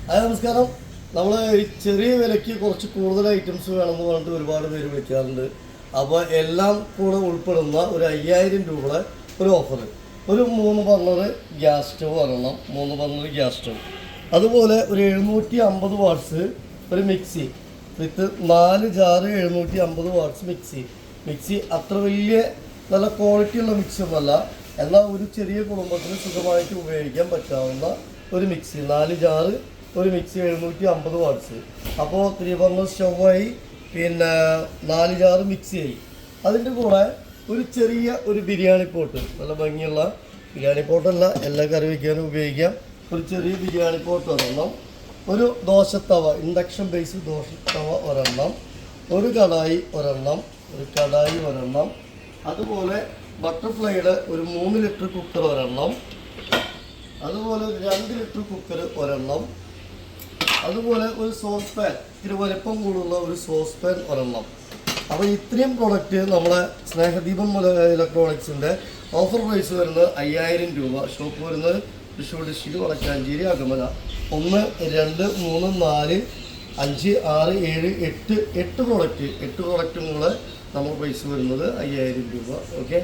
നമസ്കാരം. നമ്മൾ ചെറിയ വിലയ്ക്ക് കുറച്ച് കൂടുതൽ ഐറ്റംസ് വേണമെന്ന് പറഞ്ഞിട്ട് ഒരുപാട് പേര് വിളിക്കാറുണ്ട്. അപ്പോൾ എല്ലാം കൂടെ ഉൾപ്പെടുന്ന ഒരു 5000 രൂപയുടെ ഒരു ഓഫർ. ഒരു 3 ബർണർ ഗ്യാസ് സ്റ്റവ് ഒരെണ്ണം, 3 ബർണർ ഗ്യാസ് സ്റ്റവ്, അതുപോലെ ഒരു 750 വാട്ട്സ് ഒരു മിക്സി വിത്ത് 4 ജാറ് 750 വാട്ട്സ് മിക്സി അത്ര വലിയ നല്ല ക്വാളിറ്റിയുള്ള മിക്സി ഒന്നല്ല, എന്നാൽ ഒരു ചെറിയ കുടുംബത്തിന് സുഖമായിട്ട് ഉപയോഗിക്കാൻ പറ്റാവുന്ന ഒരു മിക്സി. 4 ജാറ് ഒരു മിക്സി 750 വാട്ട്സ്. അപ്പോൾ 3 ബർണർ സ്റ്റൗവായി, പിന്നെ 4 ജാറ് മിക്സിയായി. അതിൻ്റെ കൂടെ ഒരു ചെറിയ ഒരു ബിരിയാണി പോട്ട്, നല്ല ഭംഗിയുള്ള ബിരിയാണി പോട്ടല്ല, എല്ലാ കറി വയ്ക്കാനും ഉപയോഗിക്കാം. ഒരു ചെറിയ ബിരിയാണി പോട്ട് ഒരെണ്ണം, ഒരു ദോശത്തവ, ഇൻഡക്ഷൻ ബേസ് ദോശത്തവ ഒരെണ്ണം, ഒരു കടായി ഒരെണ്ണം, അതുപോലെ ബട്ടർഫ്ലൈയുടെ ഒരു 3 ലിറ്റർ കുക്കർ ഒരെണ്ണം, അതുപോലെ ഒരു 2 ലിറ്റർ കുക്കർ ഒരെണ്ണം, അതുപോലെ ഒരു സോസ് പാൻ, ഇത്തിരി വലിപ്പം കൂടുള്ള ഒരു സോസ് പാൻ ഒരെണ്ണം. അപ്പോൾ ഇത്രയും പ്രോഡക്റ്റ് നമ്മുടെ സ്നേഹദീപം ഇലക്ട്രോണിക്സിൻ്റെ ഓഫർ പ്രൈസ് വരുന്നത് 5000 രൂപ. ഷോപ്പ് വരുന്നത് തൃശ്ശൂർ ഡിസ്ട്രിക്ട് വടക്കാഞ്ചേരി അകമല. 1 2 3 4 5 6 7 8 പ്രോഡക്റ്റും കൂടെ നമ്മൾ പ്രൈസ് വരുന്നത് 5000 രൂപ. ഓക്കെ.